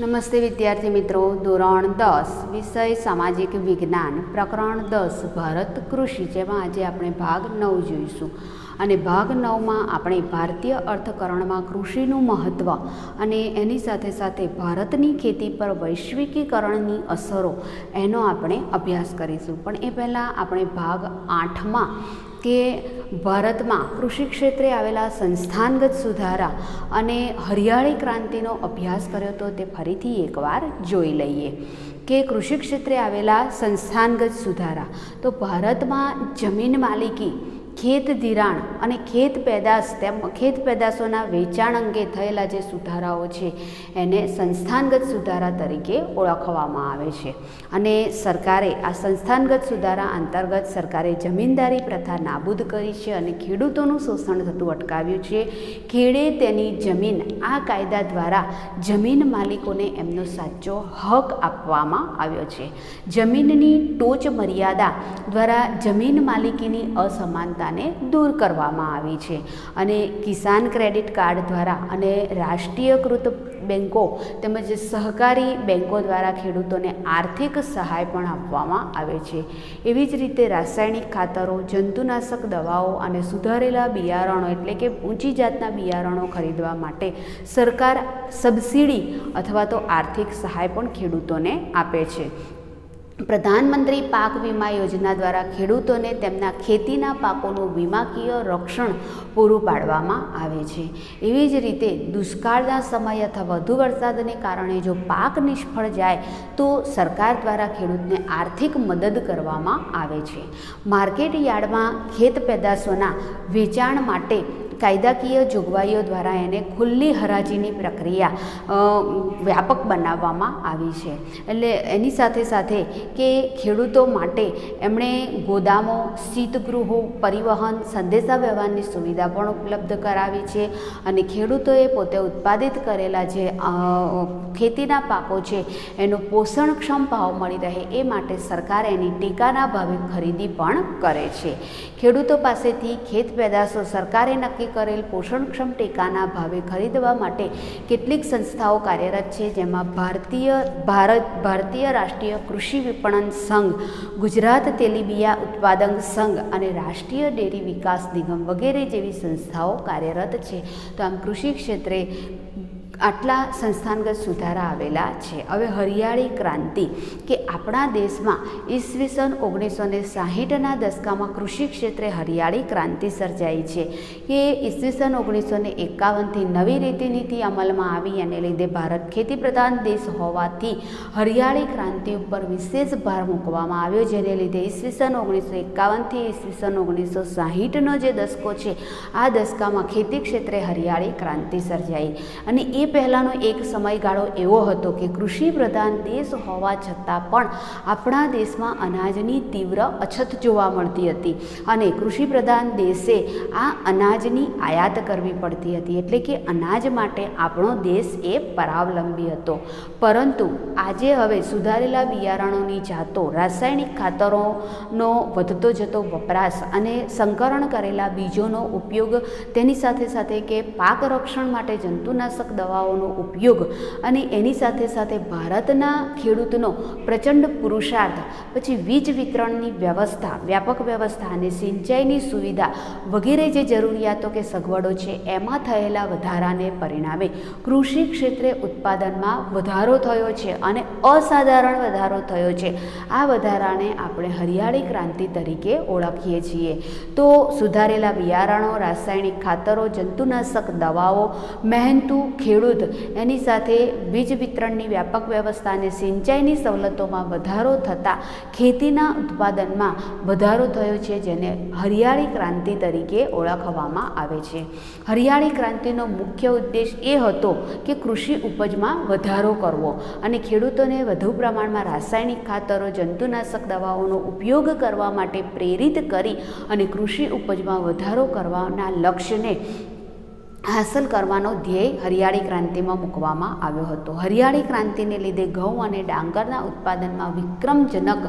નમસ્તે વિદ્યાર્થી મિત્રો, ધોરણ 10 વિષય સામાજિક વિજ્ઞાન પ્રકરણ 10 ભારત કૃષિ, જેમાં આજે આપણે ભાગ 9 જોઈશું. અને ભાગ 9માં આપણે ભારતીય અર્થકરણમાં કૃષિનું મહત્ત્વ અને એની સાથે સાથે ભારતની ખેતી પર વૈશ્વિકીકરણની અસરો એનો આપણે અભ્યાસ કરીશું. પણ એ પહેલાં આપણે ભાગ 8માં કે ભારતમાં કૃષિ ક્ષેત્રે આવેલા સંસ્થાનગત સુધારા અને હરિયાળી ક્રાંતિનો અભ્યાસ કર્યો તો તે ફરીથી એકવાર જોઈ લઈએ કે કૃષિ ક્ષેત્રે આવેલા સંસ્થાનગત સુધારા. તો ભારતમાં જમીન માલિકી, ખેત ધિરાણ અને ખેત પેદાશોના વેચાણ અંગે થયેલા જે સુધારાઓ છે એને સંસ્થાનગત સુધારા તરીકે ઓળખવામાં આવે છે. અને સરકારે આ સંસ્થાનગત સુધારા અંતર્ગત સરકારે જમીનદારી પ્રથા નાબૂદ કરી છે અને ખેડૂતોનું શોષણ થતું અટકાવ્યું છે. ખેડે તેની જમીન આ કાયદા દ્વારા જમીન માલિકોને એમનો સાચો હક આપવામાં આવ્યો છે. જમીનની ટોચ મર્યાદા દ્વારા જમીન માલિકીની અસમાનતા દૂર કરવામાં આવી છે. અને કિસાન ક્રેડિટ કાર્ડ દ્વારા અને રાષ્ટ્રીયકૃત બેન્કો તેમજ સહકારી બેન્કો દ્વારા ખેડૂતોને આર્થિક સહાય પણ આપવામાં આવે છે. એવી જ રીતે રાસાયણિક ખાતરો, જંતુનાશક દવાઓ અને સુધારેલા બિયારણો એટલે કે ઊંચી જાતના બિયારણો ખરીદવા માટે સરકાર સબસિડી અથવા તો આર્થિક સહાય પણ ખેડૂતોને આપે છે. પ્રધાનમંત્રી પાક વીમા યોજના દ્વારા ખેડૂતોને તેમના ખેતીના પાકોનું વીમાકીય રક્ષણ પૂરું પાડવામાં આવે છે. એવી જ રીતે દુષ્કાળના સમય અથવા વધુ વરસાદને કારણે જો પાક નિષ્ફળ જાય તો સરકાર દ્વારા ખેડૂતને આર્થિક મદદ કરવામાં આવે છે. માર્કેટ યાર્ડમાં ખેત પેદાશોના વેચાણ માટે કાયદાકીય જોગવાઈઓ દ્વારા એને ખુલ્લી હરાજીની પ્રક્રિયા વ્યાપક બનાવવામાં આવી છે. એટલે એની સાથે સાથે કે ખેડૂતો માટે એમણે ગોદામો, શીતગૃહો, પરિવહન, સંદેશા વ્યવહારની સુવિધા પણ ઉપલબ્ધ કરાવી છે. અને ખેડૂતોએ પોતે ઉત્પાદિત કરેલા જે ખેતીના પાકો છે એનો પોષણક્ષમ ભાવ મળી રહે એ માટે સરકાર એની ટેકાના ભાવે ખરીદી પણ કરે છે. ખેડૂતો પાસેથી ખેત પેદાશો સરકારે નક્કી કરેલ પોષણક્ષમ ટેકાના ભાવે ખરીદવા માટે કેટલીક સંસ્થાઓ કાર્યરત છે, જેમાં ભારતીય રાષ્ટ્રીય કૃષિ વિપણન સંઘ, ગુજરાત તેલીબિયા ઉત્પાદક સંઘ અને રાષ્ટ્રીય ડેરી વિકાસ નિગમ વગેરે જેવી સંસ્થાઓ કાર્યરત છે. તો આમ કૃષિ ક્ષેત્રે આટલા સંસ્થાનગત સુધારા આવેલા છે. હવે હરિયાળી ક્રાંતિ કે આપણા દેશમાં ઈસવીસન 1960ના દશકામાં કૃષિ ક્ષેત્રે હરિયાળી ક્રાંતિ સર્જાઈ છે. કે ઈસવીસન 1951થી નવી રીતિ અમલમાં આવી અને લીધે ભારત ખેતી પ્રધાન દેશ હોવાથી હરિયાળી ક્રાંતિ ઉપર વિશેષ ભાર મૂકવામાં આવ્યો, જેને લીધે ઈસવીસન 1951થી ઈસવીસન 1960નો જે દશકો છે આ દશકામાં ખેતી ક્ષેત્રે હરિયાળી ક્રાંતિ સર્જાઈ. અને એ પહેલાંનો એક સમયગાળો એવો હતો કે કૃષિ પ્રધાન દેશ હોવા છતાં પણ આપણા દેશમાં અનાજની તીવ્ર અછત જોવા મળતી હતી અને કૃષિ પ્રધાન દેશે આ અનાજની આયાત કરવી પડતી હતી. એટલે કે અનાજ માટે આપણો દેશ એ પરાવલંબી હતો. પરંતુ આજે હવે સુધારેલા બિયારણોની જાતો, રાસાયણિક ખાતરોનો વધતો જતો વપરાશ અને સંકરણ કરેલા બીજોનો ઉપયોગ, તેની સાથે સાથે કે પાક રક્ષણ માટે જંતુનાશક દવાઓનો ઉપયોગ અને એની સાથે સાથે ભારતના ખેડૂતનો પ્રચંડ પુરુષાર્થ, પછી વીજ વિતરણની વ્યવસ્થા, વ્યાપક વ્યવસ્થા અને સિંચાઈની સુવિધા વગેરે જે જરૂરિયાતો કે સગવડો છે એમાં થયેલા વધારાને પરિણામે કૃષિ ક્ષેત્રે ઉત્પાદનમાં વધારો થયો છે અને અસાધારણ વધારો થયો છે. આ વધારાને આપણે હરિયાળી ક્રાંતિ તરીકે ઓળખીએ છીએ. તો સુધારેલા બિયારણો, રાસાયણિક ખાતરો, જંતુનાશક દવાઓ, મહેનતુ ખેડૂત, એની સાથે વીજ વિતરણની વ્યાપક વ્યવસ્થા અને સિંચાઈની સવલતોમાં વધારો થતાં ખેતીના ઉત્પાદનમાં વધારો થયો છે, જેને હરિયાળી ક્રાંતિ તરીકે ઓળખવામાં આવે છે. હરિયાળી ક્રાંતિનો મુખ્ય ઉદ્દેશ એ હતો કે કૃષિ ઉપજમાં વધારો કરવો અને ખેડૂતોને વધુ પ્રમાણમાં રાસાયણિક ખાતરો, જંતુનાશક દવાઓનો ઉપયોગ કરવા માટે પ્રેરિત કરી અને કૃષિ ઉપજમાં વધારો કરવાના લક્ષ્યને હાંસલ કરવાનો ધ્યેય હરિયાળી ક્રાંતિમાં મૂકવામાં આવ્યો હતો. હરિયાળી ક્રાંતિને લીધે ઘઉં અને ડાંગરના ઉત્પાદનમાં વિક્રમજનક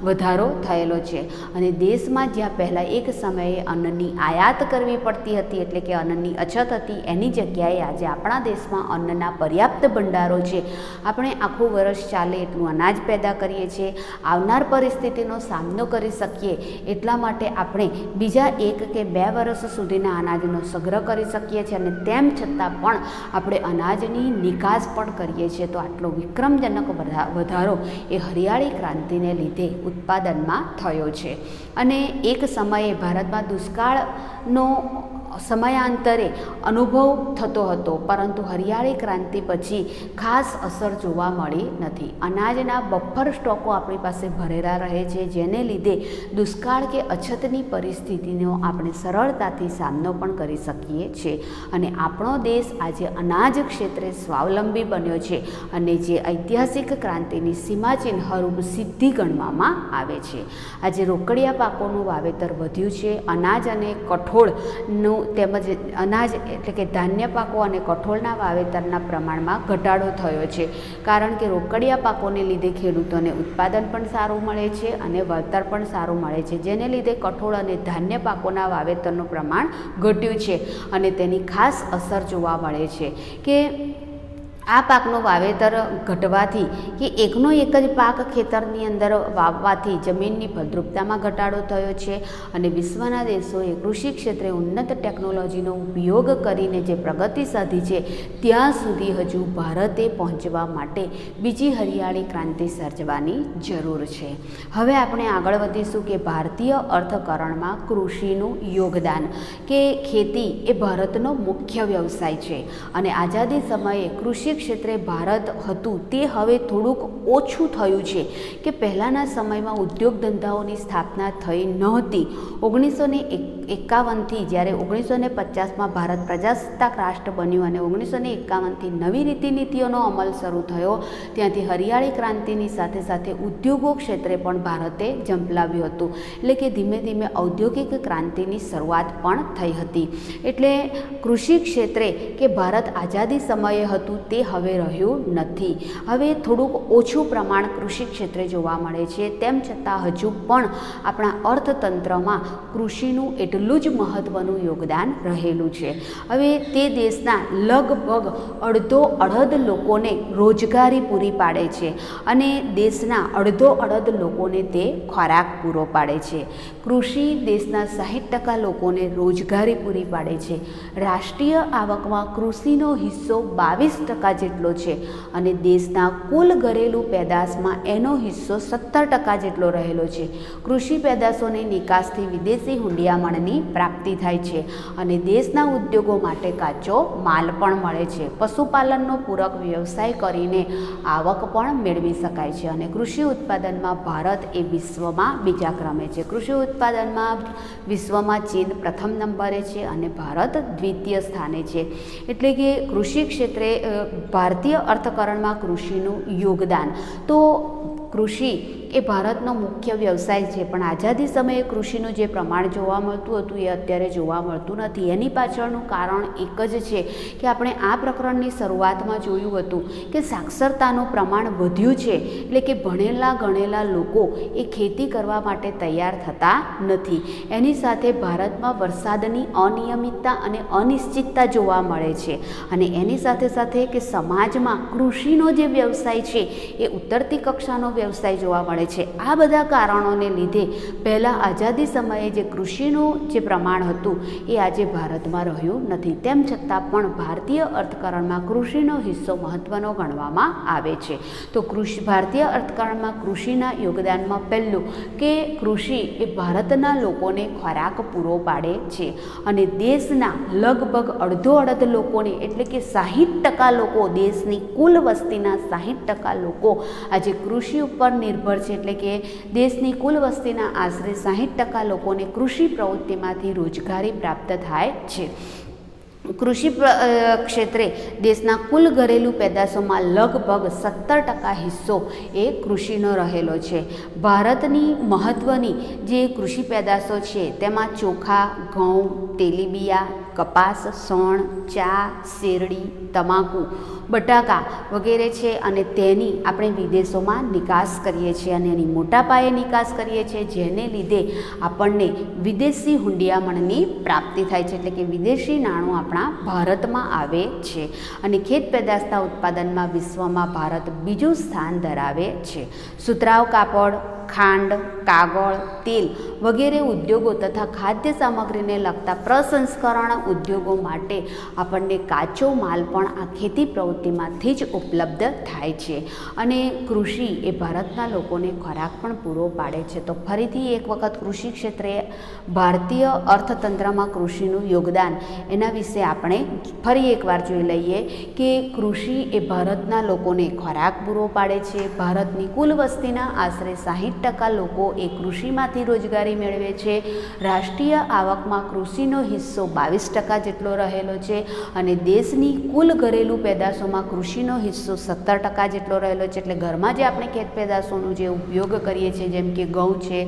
વધારો થયેલો છે અને દેશમાં જ્યાં પહેલાં એક સમયે અન્નની આયાત કરવી પડતી હતી, એટલે કે અન્નની અછત હતી, એની જગ્યાએ આજે આપણા દેશમાં અન્નના પર્યાપ્ત ભંડારો છે. આપણે આખું વર્ષ ચાલે એટલું અનાજ પેદા કરીએ છીએ. આવનાર પરિસ્થિતિનો સામનો કરી શકીએ એટલા માટે આપણે બીજા 1 કે 2 વર્ષ સુધીના અનાજનો સંગ્રહ કરી શકીએ છીએ અને તેમ છતાં પણ આપણે અનાજની નિકાસ પણ કરીએ છીએ. તો આટલો વિક્રમજનક વધારો એ હરિયાળી ક્રાંતિને લીધે ઉત્પાદનમાં થયો છે. અને એક સમયે ભારતમાં દુષ્કાળનો સમયાંતરે અનુભવ થતો હતો, પરંતુ હરિયાળી ક્રાંતિ પછી ખાસ અસર જોવા મળી નથી. અનાજના બફર સ્ટોકો આપણી પાસે ભરેલા રહે છે, જેને લીધે દુષ્કાળ કે અછતની પરિસ્થિતિનો આપણે સરળતાથી સામનો પણ કરી શકીએ છીએ. અને આપણો દેશ આજે અનાજ ક્ષેત્રે સ્વાવલંબી બન્યો છે અને જે ઐતિહાસિક ક્રાંતિની સીમાચિહ્નરૂપ સિદ્ધિ ગણવામાં આવે છે. આજે રોકડિયા પાકોનું વાવેતર વધ્યું છે. અનાજ અને કઠોળનું તેમજ અનાજ એટલે કે ધાન્ય પાકો અને કઠોળના વાવેતરના પ્રમાણમાં ઘટાડો થયો છે, કારણ કે રોકડિયા પાકોને લીધે ખેડૂતોને ઉત્પાદન પણ સારું મળે છે અને વળતર પણ સારું મળે છે, જેને લીધે કઠોળ અને ધાન્ય પાકોના વાવેતરનું પ્રમાણ ઘટ્યું છે. અને તેની ખાસ અસર જોવા મળે છે કે આ પાકનું વાવેતર ઘટવાથી કે એકનો એક જ પાક ખેતરની અંદર વાવવાથી જમીનની ફળદ્રુપતામાં ઘટાડો થયો છે અને વિશ્વના દેશોએ કૃષિ ક્ષેત્રે ઉન્નત ટેકનોલોજીનો ઉપયોગ કરીને જે પ્રગતિ સાધી છે, ત્યાં સુધી હજુ ભારતે પહોંચવા માટે બીજી હરિયાળી ક્રાંતિ સર્જવાની જરૂર છે. હવે આપણે આગળ વધીશું કે ભારતીય અર્થકરણમાં કૃષિનું યોગદાન, કે ખેતી એ ભારતનો મુખ્ય વ્યવસાય છે અને આઝાદી સમયે કૃષિ ક્ષેત્રે ભારત હતું તે હવે થોડુંક ઓછું થયું છે કે પહેલાંના સમયમાં ઉદ્યોગ ધંધાઓની સ્થાપના થઈ નહોતી. 1951થી જ્યારે 1950માં ભારત પ્રજાસત્તાક રાષ્ટ્ર બન્યું અને 1951થી નવી રીતિનીતિઓનો અમલ શરૂ થયો, ત્યાંથી હરિયાળી ક્રાંતિની સાથે સાથે ઉદ્યોગો ક્ષેત્રે પણ ભારતે ઝંપલાવ્યું હતું. એટલે કે ધીમે ધીમે ઔદ્યોગિક ક્રાંતિની શરૂઆત પણ થઈ હતી. એટલે કૃષિ ક્ષેત્રે કે ભારત આઝાદી સમયે હતું તે હવે રહ્યું નથી. હવે થોડુંક ઓછું પ્રમાણ કૃષિ ક્ષેત્રે જોવા મળે છે. તેમ છતાં હજુ પણ આપણા અર્થતંત્રમાં કૃષિનું એટલું જ મહત્ત્વનું યોગદાન રહેલું છે. હવે તે દેશના લગભગ અડધો લોકોને રોજગારી પૂરી પાડે છે અને દેશના અડધો લોકોને તે ખોરાક પૂરો પાડે છે. કૃષિ દેશના 60% લોકોને રોજગારી પૂરી પાડે છે. રાષ્ટ્રીય આવકમાં કૃષિનો હિસ્સો 22% જેટલો છે અને દેશના કુલ ઘરેલું પેદાશમાં એનો હિસ્સો 70% જેટલો રહેલો છે. કૃષિ પેદાશોની નિકાસથી વિદેશી હુંડિયામણની પ્રાપ્તિ થાય છે અને દેશના ઉદ્યોગો માટે કાચો માલ પણ મળે છે. પશુપાલનનો પૂરક વ્યવસાય કરીને આવક પણ મેળવી શકાય છે અને કૃષિ ઉત્પાદનમાં ભારત એ વિશ્વમાં બીજા ક્રમે છે. કૃષિ ઉત્પાદનમાં વિશ્વમાં ચીન પ્રથમ નંબરે છે અને ભારત દ્વિતીય સ્થાને છે. એટલે કે કૃષિ ક્ષેત્રે ભારતીય અર્થકરણમાં કૃષિનું યોગદાન, તો કૃષિ એ ભારતનો મુખ્ય વ્યવસાય છે, પણ આઝાદી સમયે કૃષિનું જે પ્રમાણ જોવા મળતું હતું એ અત્યારે જોવા મળતું નથી. એની પાછળનું કારણ એક જ છે કે આપણે આ પ્રકરણની શરૂઆતમાં જોયું હતું કે સાક્ષરતાનું પ્રમાણ વધ્યું છે, એટલે કે ભણેલા ગણેલા લોકો એ ખેતી કરવા માટે તૈયાર થતા નથી. એની સાથે ભારતમાં વરસાદની અનિયમિતતા અને અનિશ્ચિતતા જોવા મળે છે અને એની સાથે સાથે કે સમાજમાં કૃષિનો જે વ્યવસાય છે એ ઉતરતી કક્ષાનો વ્યવસાય જોવા મળે છે. આ બધા કારણોને લીધે પહેલાં આઝાદી સમયે જે કૃષિનું જે પ્રમાણ હતું એ આજે ભારતમાં રહ્યું નથી. તેમ છતાં પણ ભારતીય અર્થકરણમાં કૃષિનો હિસ્સો મહત્ત્વનો ગણવામાં આવે છે. તો ભારતીય અર્થકરણમાં કૃષિના યોગદાનમાં પહેલું કે કૃષિ એ ભારતના લોકોને ખોરાક પૂરો પાડે છે અને દેશના લગભગ અડધો લોકોને, એટલે કે 60% લોકો, દેશની કુલ વસ્તીના 60% લોકો આજે કૃષિ ઉપર નિર્ભર છે. એટલે કે દેશની કુલ વસ્તીના આશરે 60% લોકોને કૃષિ પ્રવૃત્તિમાંથી રોજગારી પ્રાપ્ત થાય છે. કૃષિ ક્ષેત્રે દેશના કુલ ઘરેલું પેદાશોમાં લગભગ 70% હિસ્સો એ કૃષિનો રહેલો છે. ભારતની મહત્ત્વની જે કૃષિ પેદાશો છે તેમાં ચોખા, ઘઉં, તેલીબિયા, કપાસ, સણ, ચા, શેરડી, તમાકુ, બટાકા વગેરે છે અને તેની આપણે વિદેશોમાં નિકાસ કરીએ છીએ અને એની મોટા પાયે નિકાસ કરીએ છીએ, જેને લીધે આપણને વિદેશી હુંડિયામણની પ્રાપ્તિ થાય છે, એટલે કે વિદેશી નાણું આપણા ભારતમાં આવે છે અને ખેત પેદાશના ઉત્પાદનમાં વિશ્વમાં ભારત બીજું સ્થાન ધરાવે છે. સુતરાઉ કાપડ, ખાંડ, કાગળ, તેલ વગેરે ઉદ્યોગો તથા ખાદ્ય સામગ્રીને લગતા પ્રસંસ્કરણ ઉદ્યોગો માટે આપણને કાચો માલ પણ આ ખેતી પ્રવૃત્તિમાંથી જ ઉપલબ્ધ થાય છે અને કૃષિ એ ભારતના લોકોને ખોરાક પણ પૂરો પાડે છે. તો ફરીથી એક વખત કૃષિ ક્ષેત્રે ભારતીય અર્થતંત્રમાં કૃષિનું યોગદાન એના વિશે આપણે ફરી એકવાર જોઈ લઈએ કે કૃષિ એ ભારતના લોકોને ખોરાક પૂરો પાડે છે. ભારતની કુલ વસ્તીના આશરે 60% લોકો એ કૃષિમાંથી રોજગારી મેળવે છે. રાષ્ટ્રીય આવકમાં કૃષિનો હિસ્સો 22% જેટલો રહેલો છે અને દેશની કુલ ઘરેલું પેદાશોમાં કૃષિનો હિસ્સો 17% જેટલો રહેલો છે. એટલે ઘરમાં જે આપણે ખેત પેદાશોનો જે ઉપયોગ કરીએ છીએ, જેમ કે ઘઉં છે,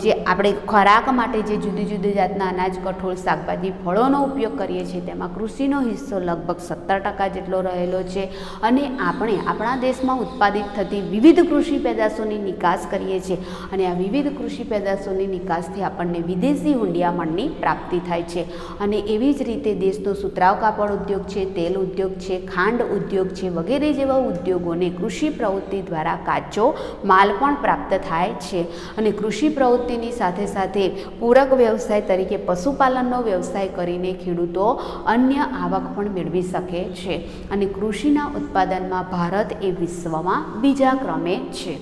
જે આપણે ખોરાક માટે જે જુદી જુદી જાતના અનાજ, કઠોળ, શાકભાજી, ફળોનો ઉપયોગ કરીએ છીએ, તેમાં કૃષિનો હિસ્સો લગભગ 17% જેટલો રહેલો છે અને આપણે આપણા દેશમાં ઉત્પાદિત થતી વિવિધ કૃષિ પેદાશોની નિકાસ કરીએ છીએ અને આ વિવિધ કૃષિ પેદાશોની નિકાસથી આપણને વિદેશી હુંડિયામણની પ્રાપ્તિ થાય છે અને એવી જ રીતે દેશનો સુતરાઉ કાપડ ઉદ્યોગ છે, તેલ ઉદ્યોગ છે, ખાંડ ઉદ્યોગ છે વગેરે જેવા ઉદ્યોગોને કૃષિ પ્રવૃત્તિ દ્વારા કાચો માલ પણ પ્રાપ્ત થાય છે અને કૃષિ પ્રવૃત્તિની સાથે સાથે પૂરક વ્યવસાય તરીકે પશુપાલનનો વ્યવસાય કરીને ખેડૂતો અન્ય આવક પણ મેળવી શકે છે અને કૃષિના ઉત્પાદનમાં ભારત એ વિશ્વમાં બીજા ક્રમે છે.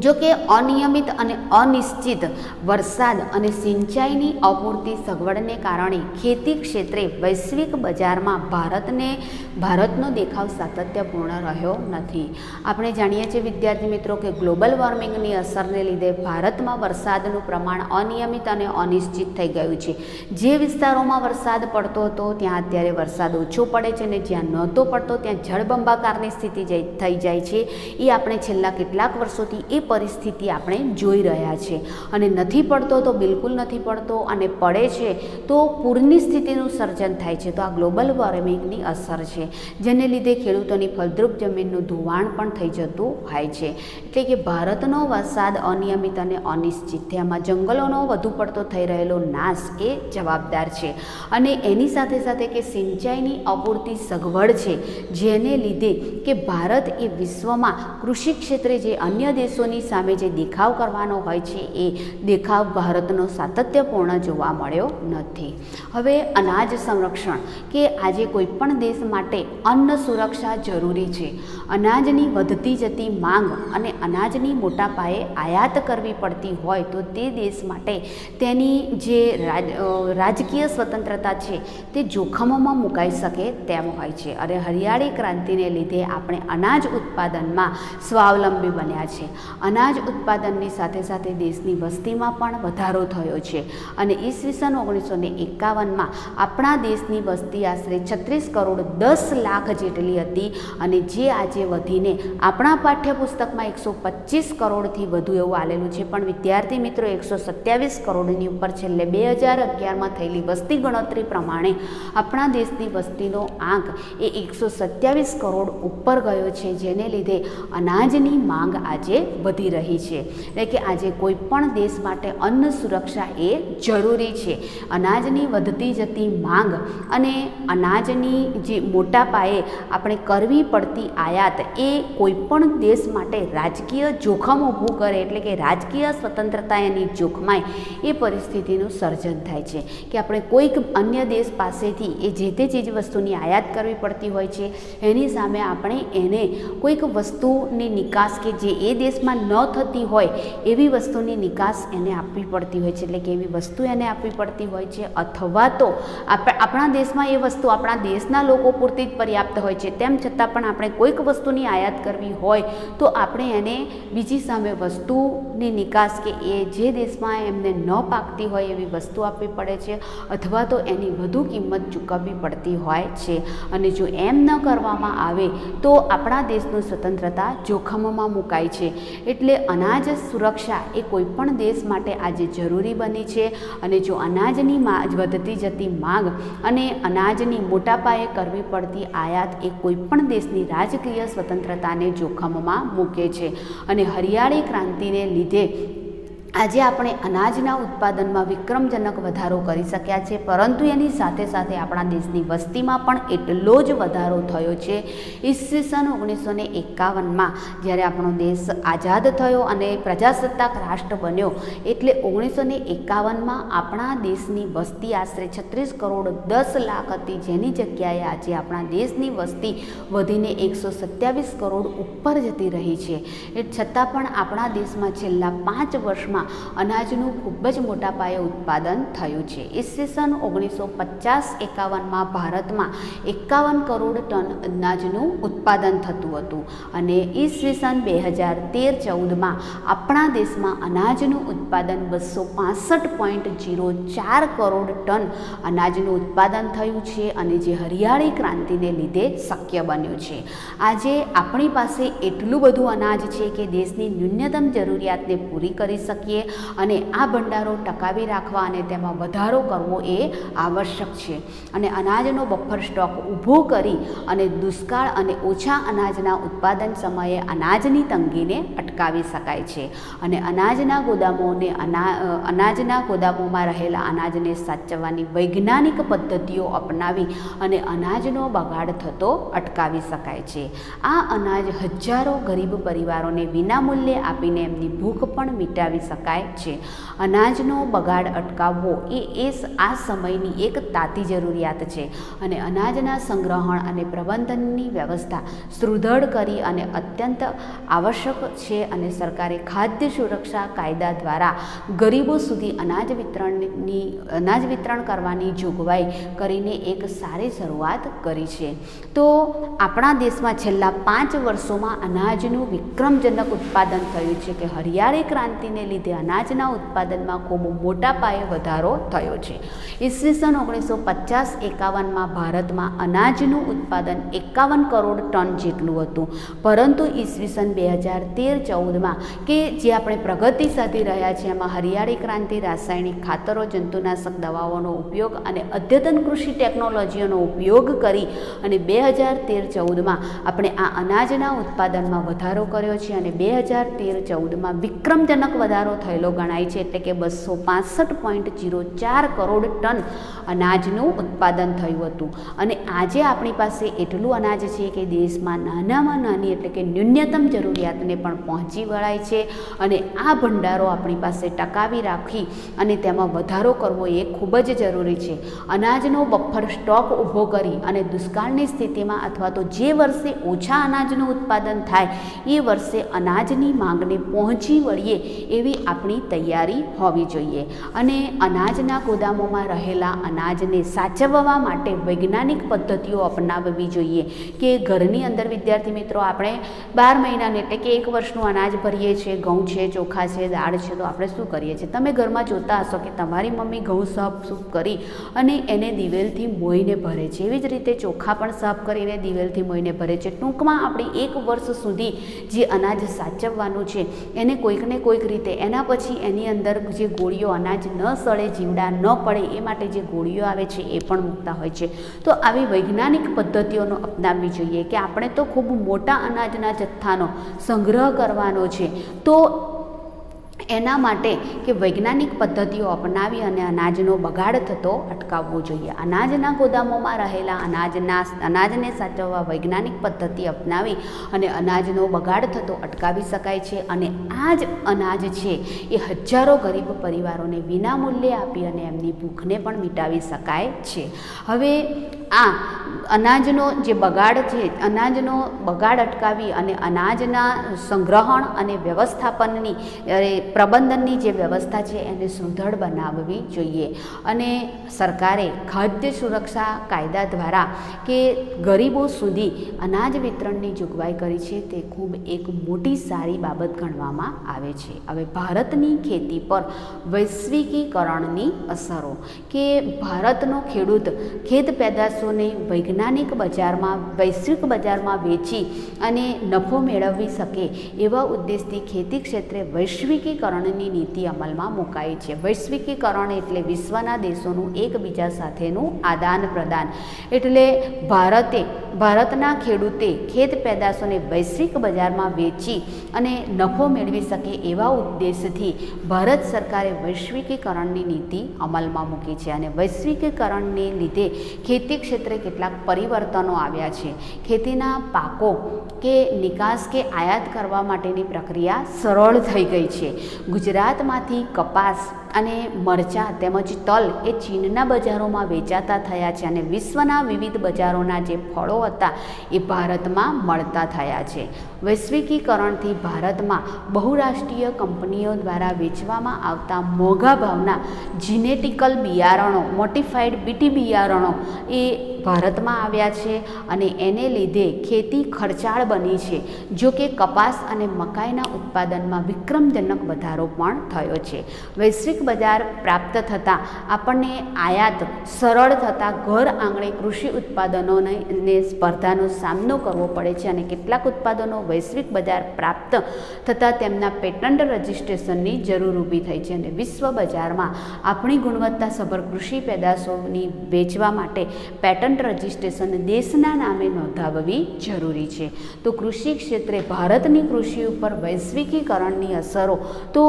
જો કે અનિયમિત અને અનિશ્ચિત વરસાદ અને સિંચાઈની અપૂરતી સગવડને કારણે ખેતી ક્ષેત્રે વૈશ્વિક બજારમાં ભારતનો દેખાવ સાતત્યપૂર્ણ રહ્યો નથી. આપણે જાણીએ છીએ વિદ્યાર્થી મિત્રો કે ગ્લોબલ વોર્મિંગની અસરને લીધે ભારતમાં વરસાદનું પ્રમાણ અનિયમિત અને અનિશ્ચિત થઈ ગયું છે. જે વિસ્તારોમાં વરસાદ પડતો હતો ત્યાં અત્યારે વરસાદ ઓછો પડે છે અને જ્યાં નહોતો પડતો ત્યાં જળબંબાકારની સ્થિતિ થઈ જાય છે. એ આપણે છેલ્લા કેટલાક વર્ષોથી એ પરિસ્થિતિ આપણે જોઈ રહ્યા છે અને નથી પડતો તો બિલકુલ નથી પડતો અને પડે છે તો પૂરની સ્થિતિનું સર્જન થાય છે. તો આ ગ્લોબલ વોર્મિંગની અસર છે, જેને લીધે ખેડૂતોની ફળદ્રુપ જમીનનું ધોવાણ પણ થઈ જતું હોય છે. એટલે કે ભારતનો વરસાદ અનિયમિત અને અનિશ્ચિત, તેમાં જંગલોનો વધુ પડતો થઈ રહેલો નાશ એ જવાબદાર છે અને એની સાથે સાથે કે સિંચાઈની અપૂરતી સગવડ છે, જેને લીધે કે ભારત એ વિશ્વમાં કૃષિ ક્ષેત્રે જે અન્ય દેશોની સામે જે દેખાવ કરવાનો હોય છે એ દેખાવ ભારતનો સાતત્યપૂર્ણ જોવા મળ્યો નથી. હવે અનાજ સંરક્ષણ, કે આજે કોઈ પણ દેશ માટે અન્ન સુરક્ષા જરૂરી છે. અનાજની વધતી જતી માંગ અને અનાજની મોટા પાયે આયાત કરવી પડતી હોય તો તે દેશ માટે તેની જે રાજકીય સ્વતંત્રતા છે તે જોખમમાં મુકાઈ શકે તેમ હોય છે. અને હરિયાળી ક્રાંતિને લીધે આપણે અનાજ ઉત્પાદનમાં સ્વાવલંબી બન્યા છે. અનાજ ઉત્પાદનની સાથે સાથે દેશની વસ્તીમાં પણ વધારો થયો છે અને ઈસવીસન 1951માં આપણા દેશની વસ્તી આશરે 36 કરોડ 10 લાખ જેટલી હતી અને જે આજે વધીને આપણા પાઠ્યપુસ્તકમાં 125 કરોડથી વધુ એવું આલેલું છે. પણ વિદ્યાર્થી મિત્રો 127 કરોડની ઉપર છેલ્લે 2011માં થયેલી વસ્તી ગણતરી પ્રમાણે આપણા દેશની વસ્તીનો આંક એ 127 કરોડ ઉપર ગયો છે, જેને લીધે અનાજની માંગ આજે વધી રહી છે. એટલે કે આજે કોઈ પણ દેશ માટે અન્ન સુરક્ષા એ જરૂરી છે. અનાજની વધતી જતી માંગ અને અનાજની જે મોટા પાયે આપણે કરવી પડતી આયાત એ કોઈ પણ દેશ માટે રાજકીય જોખમ ઊભું કરે, એટલે કે રાજકીય સ્વતંત્રતા એની જોખમાય એ પરિસ્થિતિનું સર્જન થાય છે કે આપણે કોઈક અન્ય દેશ પાસેથી એ જે તે ચીજ વસ્તુની આયાત કરવી પડતી હોય છે. એની સામે આપણે એને કોઈક વસ્તુની નિકાસ કે જે એ દેશમાં ન થતી હોય એવી વસ્તુની નિકાસ એને આપવી પડતી હોય છે, એટલે કે એવી વસ્તુ એને આપવી પડતી હોય છે અથવા તો આપણા દેશમાં એ વસ્તુ આપણા દેશના લોકો પૂરતી જ પર્યાપ્ત હોય છે. તેમ છતાં પણ આપણે કોઈક વસ્તુની આયાત કરવી હોય તો આપણે એને બીજી સામે વસ્તુની નિકાસ કે એ જે દેશમાં એમને ન પાકતી હોય એવી વસ્તુ આપવી પડે છે અથવા તો એની વધુ કિંમત ચૂકવવી પડતી હોય છે. અને જો એમ ન કરવામાં આવે તો આપણા દેશની સ્વતંત્રતા જોખમમાં મુકાય છે. એટલે અનાજ સુરક્ષા એ કોઈપણ દેશ માટે આજે જરૂરી બની છે અને જો અનાજની વધતી જતી માંગ અને અનાજની મોટા પાયે કરવી પડતી આયાત એ કોઈપણ દેશની રાજકીય સ્વતંત્રતાને જોખમમાં મૂકે છે અને હરિયાળી ક્રાંતિને લીધે આજે આપણે અનાજના ઉત્પાદનમાં વિક્રમજનક વધારો કરી શક્યા છે, પરંતુ એની સાથે સાથે આપણા દેશની વસ્તીમાં પણ એટલો જ વધારો થયો છે. ઈસવીસન 1951માં જ્યારે આપણો દેશ આઝાદ થયો અને પ્રજાસત્તાક રાષ્ટ્ર બન્યો એટલે 1951માં આપણા દેશની વસ્તી આશરે 36 કરોડ 10 લાખ હતી, જેની જગ્યાએ આજે આપણા દેશની વસ્તી વધીને 127 કરોડ ઉપર જતી રહી છે. એ છતાં પણ આપણા દેશમાં છેલ્લા 5 વર્ષમાં અનાજનું ખૂબ જ મોટા પાયે ઉત્પાદન થયું છે. ઈસવીસન 1950-51માં ભારતમાં 51 કરોડ ટન અનાજનું ઉત્પાદન થતું હતું અને ઈસવીસન 2013-14માં આપણા દેશમાં અનાજનું ઉત્પાદન 265.04 કરોડ ટન અનાજનું ઉત્પાદન થયું છે અને જે હરિયાળી ક્રાંતિને લીધે શક્ય બન્યું છે. આજે આપણી પાસે એટલું બધું અનાજ છે કે દેશની ન્યૂનતમ જરૂરિયાતને પૂરી કરી શકીએ અને આ ભંડારો ટકાવી રાખવા અને તેમાં વધારો કરવો એ આવશ્યક છે અને અનાજનો બફર સ્ટોક ઊભો કરી અને દુષ્કાળ અને ઓછા અનાજના ઉત્પાદન સમયે અનાજની તંગીને અટકાવી શકાય છે અને અનાજના ગોદામોમાં રહેલા અનાજને સાચવવાની વૈજ્ઞાનિક પદ્ધતિઓ અપનાવી અને અનાજનો બગાડ થતો અટકાવી શકાય છે. આ અનાજ હજારો ગરીબ પરિવારોને વિનામૂલ્યે આપીને એમની ભૂખ પણ મિટાવી શકાય છે. અનાજનો બગાડ અટકાવવો એ આ સમયની એક તાતી જરૂરિયાત છે અને અનાજના સંગ્રહણ અને પ્રબંધનની વ્યવસ્થા સુદૃઢ કરી અને અત્યંત આવશ્યક છે અને સરકારે ખાદ્ય સુરક્ષા કાયદા દ્વારા ગરીબો સુધી અનાજ વિતરણ કરવાની જોગવાઈ કરીને એક સારી શરૂઆત કરી છે. તો આપણા દેશમાં છેલ્લા 5 વર્ષોમાં અનાજનું વિક્રમજનક ઉત્પાદન થયું છે કે હરિયાળી ક્રાંતિને લીધે અનાજના ઉત્પાદનમાં ખૂબ મોટા પાયે વધારો થયો છે. ઈસવીસન 1950-51માં ભારતમાં અનાજનું ઉત્પાદન 51 કરોડ ટન જેટલું હતું, પરંતુ ઈસવીસન 2013-14માં કે જે આપણે પ્રગતિ સાધી રહ્યા છીએ એમાં હરિયાળી ક્રાંતિ, રાસાયણિક ખાતરો, જંતુનાશક દવાઓનો ઉપયોગ અને અદ્યતન કૃષિ ટેકનોલોજીઓનો ઉપયોગ કરી અને 2013-14માં આપણે આ અનાજના ઉત્પાદનમાં વધારો કર્યો છે અને 2013-14માં વિક્રમજનક વધારો થયેલો ગણાય છે, એટલે કે 265.04 કરોડ ટન અનાજનું ઉત્પાદન થયું હતું અને આજે આપણી પાસે એટલું અનાજ છે કે દેશમાં નાનામાં નાની એટલે કે ન્યૂનતમ જરૂરિયાતને પણ પહોંચી વળાય છે અને આ ભંડારો આપણી પાસે ટકાવી રાખી અને તેમાં વધારો કરવો એ ખૂબ જ જરૂરી છે. અનાજનો બફર સ્ટોક ઊભો કરી અને દુષ્કાળની સ્થિતિમાં અથવા તો જે વર્ષે ઓછા અનાજનું ઉત્પાદન થાય એ વર્ષે અનાજની માંગને પહોંચી વળીએ એવી આપણી તૈયારી હોવી જોઈએ અને અનાજના ગોદામોમાં રહેલા અનાજને સાચવવા માટે વૈજ્ઞાનિક પદ્ધતિઓ અપનાવવી જોઈએ કે ઘરની અંદર વિદ્યાર્થી મિત્રો આપણે 12 મહિનાને એટલે કે 1 વર્ષનું અનાજ ભરીએ છીએ, ઘઉં છે, ચોખા છે, દાળ છે, તો આપણે શું કરીએ છીએ? તમે ઘરમાં જોતા હશો કે તમારી મમ્મી ઘઉં સાફ કરી અને એને દિવેલથી મોઈને ભરે છે, એવી જ રીતે ચોખા પણ સાફ કરીને દિવેલથી મોઈને ભરે છે. ટૂંકમાં આપણે 1 વર્ષ સુધી જે અનાજ સાચવવાનું છે એને કોઈકને કોઈક રીતે એના પછી એની અંદર જે ગોળીઓ અનાજ ન સળે, જીવડા ન પડે એ માટે જે ગોળીઓ આવે છે એ પણ મૂકતા હોય છે. તો આવી વૈજ્ઞાનિક પદ્ધતિઓનો અપનાવવી જોઈએ કે આપણે તો ખૂબ મોટા અનાજના જથ્થાનો સંગ્રહ કરવાનો છે, તો એના માટે કે વૈજ્ઞાનિક પદ્ધતિઓ અપનાવી અને અનાજનો બગાડ થતો અટકાવવો જોઈએ. અનાજના ગોદામોમાં રહેલા અનાજને સાચવવા વૈજ્ઞાનિક પદ્ધતિ અપનાવી અને અનાજનો બગાડ થતો અટકાવી શકાય છે અને આ જ અનાજ છે એ હજારો ગરીબ પરિવારોને વિનામૂલ્યે આપી અને એમની ભૂખને પણ મિટાવી શકાય છે. હવે આ અનાજનો જે બગાડ છે, અનાજનો બગાડ અટકાવી અને અનાજના સંગ્રહણ અને વ્યવસ્થાપનની પ્રબંધનની જે વ્યવસ્થા છે એને સુદૃઢ બનાવવી જોઈએ અને સરકારે ખાદ્ય સુરક્ષા કાયદા દ્વારા કે ગરીબો સુધી અનાજ વિતરણની જોગવાઈ કરી છે, તે ખૂબ એક મોટી સારી બાબત ગણવામાં આવે છે. હવે ભારતની ખેતી પર વૈશ્વિકીકરણની અસરો, કે ભારતનો ખેડૂત ખેત પેદાશ પેદાશોને વૈજ્ઞાનિક બજારમાં વૈશ્વિક બજારમાં વેચી અને નફો મેળવી શકે એવા ઉદ્દેશથી ખેતી ક્ષેત્રે વૈશ્વિકીકરણની નીતિ અમલમાં મુકાઈ છે. વૈશ્વિકીકરણ એટલે વિશ્વના દેશોનું એકબીજા સાથેનું આદાન પ્રદાન. એટલે ભારતના ખેડૂતે ખેત પેદાશોને વૈશ્વિક બજારમાં વેચી અને નફો મેળવી શકે એવા ઉદ્દેશથી ભારત સરકારે વૈશ્વિકીકરણની નીતિ અમલમાં મૂકી છે. અને વૈશ્વિકીકરણને લીધે ખેતી ક્ષેત્રે કેટલાક પરિવર્તનો આવ્યા છે. ખેતીના પાકો કે નિકાસ કે આયાત કરવા માટેની પ્રક્રિયા સરળ થઈ ગઈ છે. ગુજરાતમાંથી કપાસ અને મરચાં તેમજ તલ એ ચીનના બજારોમાં વેચાતા થયા છે અને વિશ્વના વિવિધ બજારોના જે ફળો હતા એ ભારતમાં મળતા થયા છે. વૈશ્વિકીકરણથી ભારતમાં બહુરાષ્ટ્રીય કંપનીઓ દ્વારા વેચવામાં આવતા મોંઘા ભાવના જીનેટિકલ બિયારણો મોડિફાઈડ બીટી બિયારણો એ ભારતમાં આવ્યા છે અને એને લીધે ખેતી ખર્ચાળ બની છે. જો કે કપાસ અને મકાઈના ઉત્પાદનમાં વિક્રમજનક વધારો પણ થયો છે. વૈશ્વિક બજાર પ્રાપ્ત થતાં આપણને આયાત સરળ થતાં ઘર આંગણે કૃષિ ઉત્પાદનોને સ્પર્ધાનો સામનો કરવો પડે છે અને કેટલાક ઉત્પાદનો વૈશ્વિક બજાર પ્રાપ્ત થતાં તેમના પેટન્ટ રજિસ્ટ્રેશનની જરૂર ઊભી થઈ છે. અને વિશ્વ બજારમાં આપણી ગુણવત્તાસભર કૃષિ પેદાશોની વેચવા માટે પેટન્ટ રજિસ્ટ્રેશન દેશના નામે નોંધાવવી જરૂરી છે. તો કૃષિ ક્ષેત્રે ભારતની કૃષિ ઉપર વૈશ્વિકીકરણની અસરો તો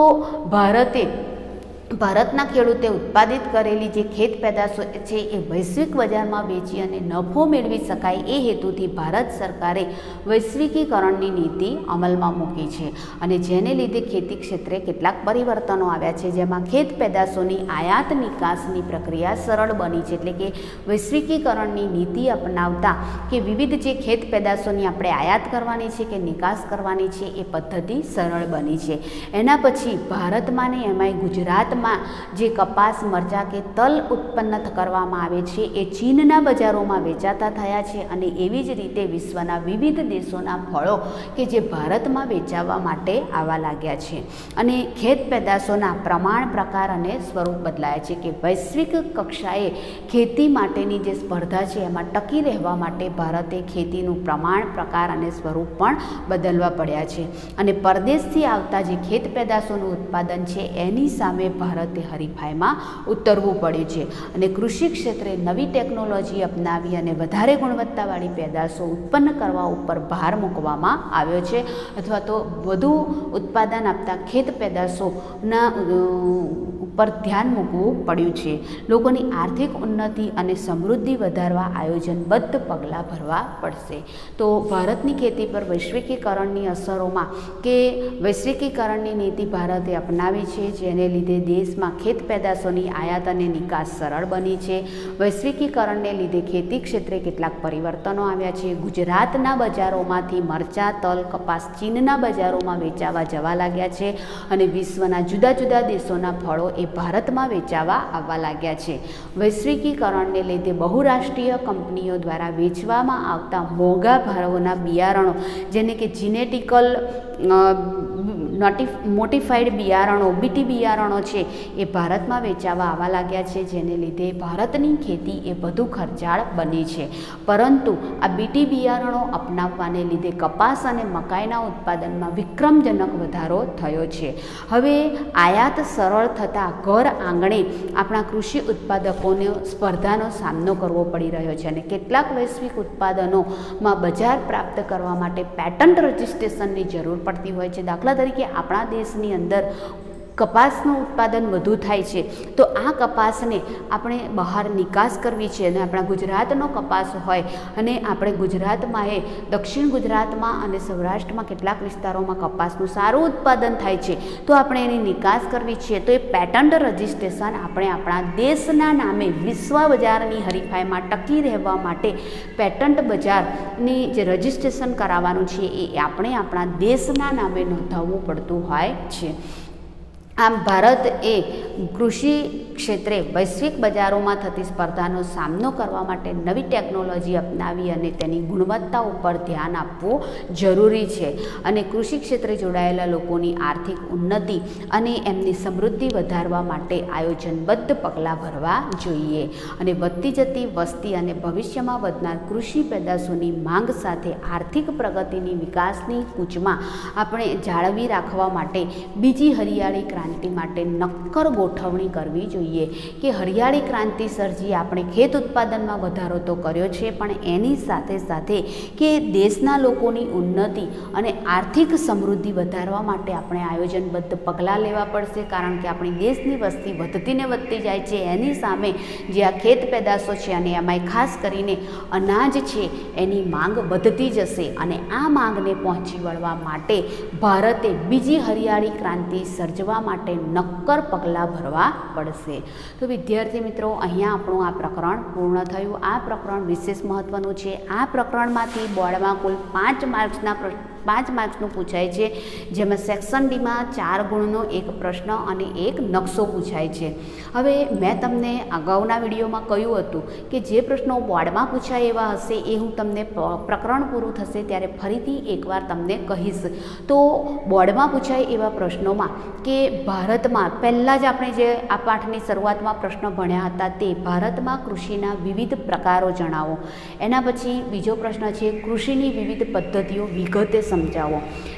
ભારતના ખેડૂતે ઉત્પાદિત કરેલી જે ખેત પેદાશો છે એ વૈશ્વિક બજારમાં વેચી અને નફો મેળવી શકાય એ હેતુથી ભારત સરકારે વૈશ્વિકીકરણની નીતિ અમલમાં મૂકી છે. અને જેને લીધે ખેતી ક્ષેત્રે કેટલાક પરિવર્તનો આવ્યા છે, જેમાં ખેત પેદાશોની આયાત નિકાસની પ્રક્રિયા સરળ બની છે. એટલે કે વૈશ્વિકીકરણની નીતિ અપનાવતા કે વિવિધ જે ખેત પેદાશોની આપણે આયાત કરવાની છે કે નિકાસ કરવાની છે એ પદ્ધતિ સરળ બની છે. એના પછી ભારતમાં ને એમાંય ગુજરાતમાં જે કપાસ મરચાં કે તલ ઉત્પન્ન કરવામાં આવે છે એ ચીનના બજારોમાં વેચાતા થયા છે. અને એવી જ રીતે વિશ્વના વિવિધ દેશોના ફળો કે જે ભારતમાં વેચાવા માટે આવવા લાગ્યા છે. અને ખેત પેદાશોના પ્રમાણ પ્રકાર અને સ્વરૂપ બદલાયા છે કે વૈશ્વિક કક્ષાએ ખેતી માટેની જે સ્પર્ધા છે એમાં ટકી રહેવા માટે ભારતે ખેતીનું પ્રમાણ પ્રકાર અને સ્વરૂપ પણ બદલવા પડ્યા છે. અને પરદેશથી આવતા જે ખેત પેદાશોનું ઉત્પાદન છે એની સામે ભારતે હરીફાઈમાં ઉતરવું પડ્યું છે. અને કૃષિ ક્ષેત્રે નવી ટેકનોલોજી અપનાવી અને વધારે ગુણવત્તાવાળી પેદાશો ઉત્પન્ન કરવા ઉપર ભાર મૂકવામાં આવ્યો છે, અથવા તો વધુ ઉત્પાદન આપતા ખેત પેદાશોના ઉપર ધ્યાન મૂકવું પડ્યું છે. લોકોની આર્થિક ઉન્નતિ અને સમૃદ્ધિ વધારવા આયોજનબદ્ધ પગલાં ભરવા પડશે. તો ભારતની ખેતી પર વૈશ્વિકીકરણની અસરોમાં કે વૈશ્વિકીકરણની નીતિ ભારતે અપનાવી છે, જેને લીધે દેશમાં ખેત પેદાશોની આયાત અને નિકાસ સરળ બની છે. વૈશ્વિકીકરણને લીધે ખેતી ક્ષેત્રે કેટલાક પરિવર્તનો આવ્યા છે. ગુજરાતના બજારોમાંથી મરચાં તલ કપાસ ચીનના બજારોમાં વેચાવા જવા લાગ્યા છે અને વિશ્વના જુદા જુદા દેશોના ફળો એ ભારતમાં વેચાવા આવવા લાગ્યા છે. વૈશ્વિકીકરણને લીધે બહુરાષ્ટ્રીય કંપનીઓ દ્વારા વેચવામાં આવતા મોંઘા ભાવના બિયારણો જેને કે જીનેટિકલ મોડિફાઈડ બિયારણો બીટી બિયારણો છે એ ભારતમાં વેચાવા આવવા લાગ્યા છે, જેને લીધે ભારતની ખેતી એ વધુ ખર્ચાળ બની છે. પરંતુ આ બીટી બિયારણો અપનાવવાને લીધે કપાસ અને મકાઈના ઉત્પાદનમાં વિક્રમજનક વધારો થયો છે. હવે આયાત સરળ થતાં ઘર આંગણે આપણા કૃષિ ઉત્પાદકોને સ્પર્ધાનો સામનો કરવો પડી રહ્યો છે. અને કેટલાક વૈશ્વિક ઉત્પાદનોમાં બજાર પ્રાપ્ત કરવા માટે પેટન્ટ રજિસ્ટ્રેશનની જરૂર પડતી હોય છે. દાખલા તરીકે આપણા દેશની અંદર કપાસનું ઉત્પાદન વધુ થાય છે, તો આ કપાસને આપણે બહાર નિકાસ કરવી છે અને આપણા ગુજરાતનો કપાસ હોય અને આપણે ગુજરાતમાં દક્ષિણ ગુજરાતમાં અને સૌરાષ્ટ્રમાં કેટલાક વિસ્તારોમાં કપાસનું સારું ઉત્પાદન થાય છે, તો આપણે એની નિકાસ કરવી છે. તો એ પેટન્ટ રજિસ્ટ્રેશન આપણે આપણા દેશના નામે વિશ્વ બજારની હરીફાઈમાં ટકી રહેવા માટે પેટન્ટ બજારની જે રજિસ્ટ્રેશન કરાવવાનું છે એ આપણે આપણા દેશના નામે નોંધાવવું પડતું હોય છે. આમ ભારત એ કૃષિ ક્ષેત્રે વૈશ્વિક બજારોમાં થતી સ્પર્ધાનો સામનો કરવા માટે નવી ટેકનોલોજી અપનાવી અને તેની ગુણવત્તા ઉપર ધ્યાન આપવું જરૂરી છે અને કૃષિ ક્ષેત્રે જોડાયેલા લોકોની આર્થિક ઉન્નતિ અને એમની સમૃદ્ધિ વધારવા માટે આયોજનબદ્ધ પગલાં ભરવા જોઈએ અને વધતી જતી વસ્તી અને ભવિષ્યમાં વધનાર કૃષિ પેદાશોની માંગ સાથે આર્થિક પ્રગતિની વિકાસની કૂચમાં આપણે જાળવી રાખવા માટે બીજી હરિયાળી ક્રાંતિ માટે નક્કર ગોઠવણી કરવી જોઈએ કે હરિયાળી ક્રાંતિ સર્જી આપણે ખેત ઉત્પાદનમાં વધારો તો કર્યો છે, પણ એની સાથે સાથે કે દેશના લોકોની ઉન્નતિ અને આર્થિક સમૃદ્ધિ વધારવા માટે આપણે આયોજનબદ્ધ પગલાં લેવા પડશે, કારણ કે આપણી દેશની વસ્તી વધતી ને વધતી જાય છે. એની સામે જે આ ખેત પેદાશો છે અને એમાંય ખાસ કરીને અનાજ છે એની માંગ વધતી જશે અને આ માંગને પહોંચી વળવા માટે ભારતે બીજી હરિયાળી ક્રાંતિ સર્જવા માટે નક્કર પગલાં ભરવા પડશે. તો વિદ્યાર્થી મિત્રો, અહીંયા આપણું આ પ્રકરણ પૂર્ણ થયું. આ પ્રકરણ વિશેષ મહત્ત્વનું છે. આ પ્રકરણમાંથી બોર્ડમાં કુલ 5 માર્ક્સનું પૂછાય છે, જેમાં સેક્શન ડીમાં 4 ગુણનો એક પ્રશ્ન અને એક નકશો પૂછાય છે. હવે મેં તમને અગાઉના વિડીયોમાં કહ્યું હતું કે જે પ્રશ્નો બોર્ડમાં પૂછાય એવા હશે એ હું તમને પ્રકરણ પૂરું થશે ત્યારે ફરીથી એકવાર તમને કહીશ. તો બોર્ડમાં પૂછાય એવા પ્રશ્નોમાં કે ભારતમાં પહેલાં જ આપણે જે આ પાઠની શરૂઆતમાં પ્રશ્ન ભણ્યા હતા તે ભારતમાં કૃષિના વિવિધ પ્રકારો જણાવો. એના પછી બીજો પ્રશ્ન છે કૃષિની વિવિધ પદ્ધતિઓ વિગતે સમજાવો.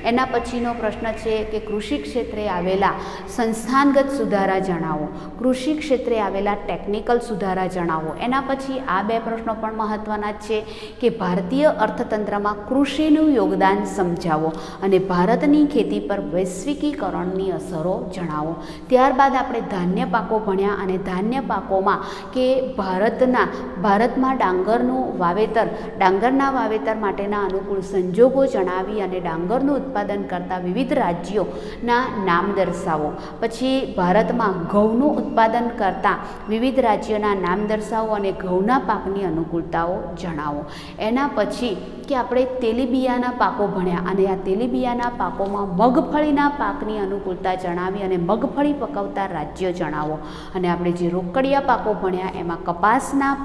એના પછીનો પ્રશ્ન છે કે કૃષિ ક્ષેત્રે આવેલા સંસ્થાનગત સુધારા જણાવો. કૃષિ ક્ષેત્રે આવેલા ટેકનિકલ સુધારા જણાવો. એના પછી આ 2 પ્રશ્નો પણ મહત્ત્વના છે કે ભારતીય અર્થતંત્રમાં કૃષિનું યોગદાન સમજાવો અને ભારતની ખેતી પર વૈશ્વિકીકરણની અસરો જણાવો. ત્યારબાદ આપણે ધાન્ય પાકો ભણ્યા અને ધાન્ય પાકોમાં કે ભારતમાં ડાંગરના વાવેતર માટેના અનુકૂળ સંજોગો જણાવી અને ડાંગરનું ઉત્પાદન કરતા વિવિધ રાજ્યોના નામ દર્શાવો. પછી ભારતમાં ઘઉંનું ઉત્પાદન કરતા વિવિધ રાજ્યોના નામ દર્શાવો અને ઘઉંના પાકની અનુકૂળતાઓ જણાવો. એના પછી કે આપણે તેલીબિયાના પાકો ભણ્યા અને આ તેલીબિયાના પાકોમાં મગફળીના પાકની અનુકૂળતા જણાવી અને મગફળી પકવતા રાજ્યો જણાવો. અને આપણે જે રોકડિયા પાકો ભણ્યા એમાં કપાસના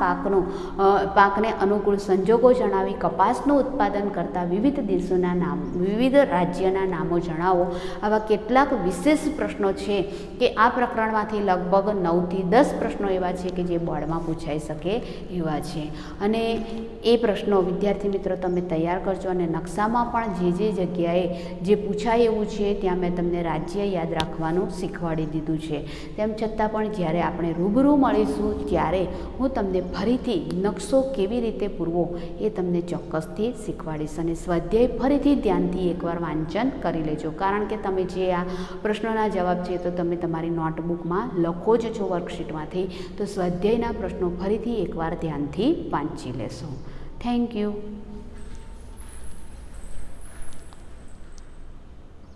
પાકને અનુકૂળ સંજોગો જણાવી કપાસનું ઉત્પાદન કરતા વિવિધ દેશોના નામ, વિવિધ રાજ્યના નામો જણાવો. આવા કેટલાક વિશેષ પ્રશ્નો છે કે આ પ્રકરણમાંથી લગભગ 9 થી 10 પ્રશ્નો એવા છે કે જે બોર્ડમાં પૂછાઈ શકે એવા છે. અને એ પ્રશ્નો વિદ્યાર્થી મિત્રો તમે તૈયાર કરજો અને નકશામાં પણ જે જગ્યાએ જે પૂછાય એવું છે ત્યાં મેં તમને રાજ્ય યાદ રાખવાનું શીખવાડી દીધું છે. તેમ છતાં પણ જ્યારે આપણે રૂબરૂ મળીશું ત્યારે હું તમને ફરીથી નકશો કેવી રીતે પૂરવો એ તમને ચોક્કસથી શીખવાડીશ અને સ્વાધ્યાય ફરીથી ધ્યાનથી એકવાર વાંચન કરી લેજો, કારણ કે તમે જે આ પ્રશ્નોના જવાબ છે તો તમે તમારી નોટબુકમાં લખો જ છો વર્કશીટમાંથી, તો સ્વાધ્યાયના પ્રશ્નો ફરીથી એકવાર ધ્યાનથી વાંચી લેશો. Thank you.